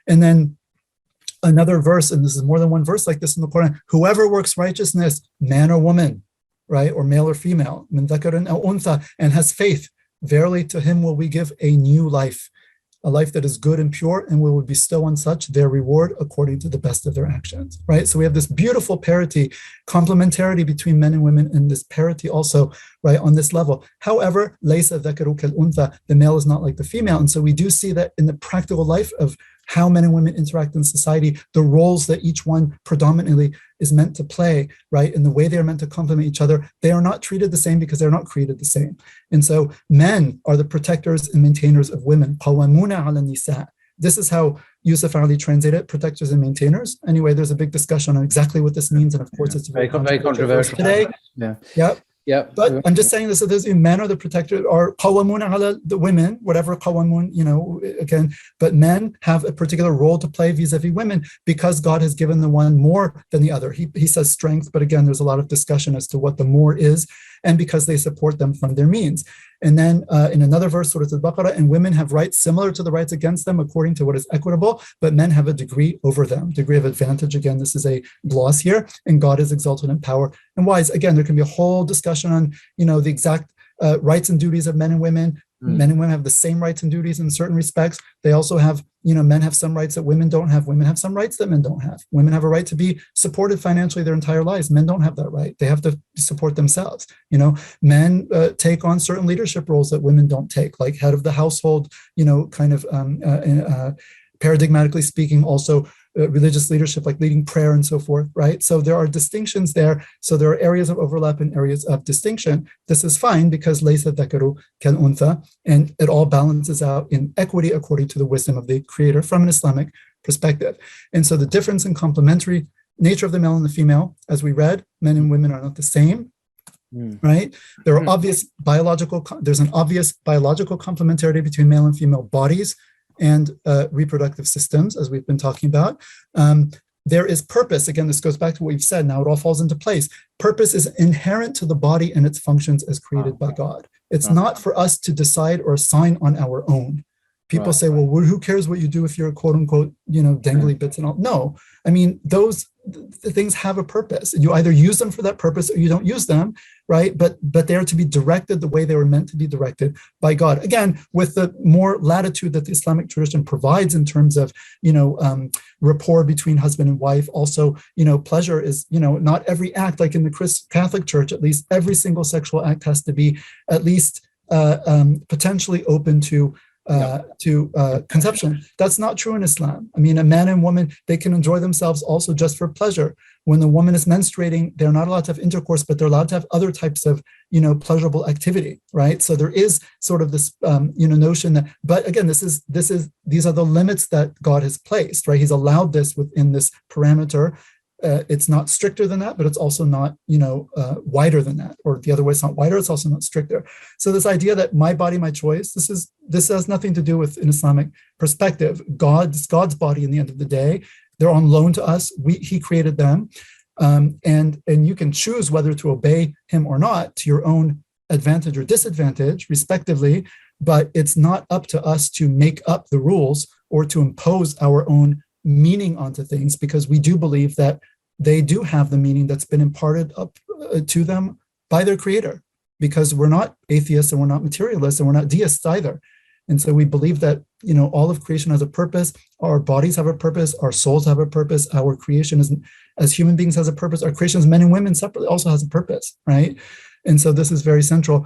And then another verse, and this is more than one verse like this in the Quran, whoever works righteousness, man or woman, right, or male or female, min dhakarin aw untha, and has faith, verily to him will we give a new life, a life that is good and pure, and we will bestow on such their reward according to the best of their actions, right? So we have this beautiful parity, complementarity between men and women, and this parity also, right, on this level. However, laysa dhakaru kal untha, the male is not like the female. And so we do see that in the practical life of how men and women interact in society, the roles that each one predominantly is meant to play, right, and the way they are meant to complement each other, they are not treated the same because they're not created the same. And so men are the protectors and maintainers of women. Qawwamuna 'ala nisa. This is how Yusuf Ali translated it, protectors and maintainers. Anyway, there's a big discussion on exactly what this means, and of course it's very controversial today. Yeah. But I'm just saying this, so those men are the protectors, or qawamun ala the women, whatever qawamun, again, but men have a particular role to play vis-a-vis women because God has given the one more than the other. He says strength, but again, there's a lot of discussion as to what the more is, and because they support them from their means. And then in another verse, Surah Al-Baqarah, and women have rights similar to the rights against them according to what is equitable, but men have a degree over them, degree of advantage. Again, this is a gloss here, and God is exalted in power and wise. Again, there can be a whole discussion on, the exact rights and duties of men and women. Men and women have the same rights and duties in certain respects. They also have, men have some rights that women don't have. Women have some rights that men don't have. Women have a right to be supported financially their entire lives. Men don't have that right. They have to support themselves. Men take on certain leadership roles that women don't take, like head of the household, paradigmatically speaking, also religious leadership, like leading prayer and so forth, right? So there are distinctions there. So there are areas of overlap and areas of distinction. This is fine because laysa dhakaru kal untha, and it all balances out in equity according to the wisdom of the Creator from an Islamic perspective. And so the difference in complementary nature of the male and the female, as we read, men and women are not the same. Right? There's an obvious biological complementarity between male and female bodies and reproductive systems, as we've been talking about. There is purpose. Again, this goes back to what we've said. Now it all falls into place. Purpose is inherent to the body and its functions as created by God. It's not for us to decide or assign on our own. People say, well, who cares what you do if you're quote unquote, dangly bits and all. No, I mean, those things have a purpose. You either use them for that purpose or you don't use them, right? But they are to be directed the way they were meant to be directed by God. Again, with the more latitude that the Islamic tradition provides in terms of, rapport between husband and wife. Also, pleasure is, not every act, like in the Catholic Church, at least every single sexual act has to be at least potentially open to conception. That's not true in Islam. I mean, a man and woman, they can enjoy themselves also just for pleasure. When the woman is menstruating, they're not allowed to have intercourse, but they're allowed to have other types of, pleasurable activity, right? So there is sort of this, notion that, but again, these are the limits that God has placed, right? He's allowed this within this parameter. It's not stricter than that, but it's also not, wider than that, or the other way, it's not wider, it's also not stricter. So this idea that my body, my choice, this has nothing to do with an Islamic perspective. God's body in the end of the day, they're on loan to us. He created them. And you can choose whether to obey him or not to your own advantage or disadvantage, respectively, but it's not up to us to make up the rules or to impose our own meaning onto things, because we do believe that they do have the meaning that's been imparted up to them by their Creator, because we're not atheists and we're not materialists and we're not deists either. And so we believe that, all of creation has a purpose. Our bodies have a purpose. Our souls have a purpose. Our creation as human beings has a purpose. Our creation as men and women separately also has a purpose, right? And so this is very central.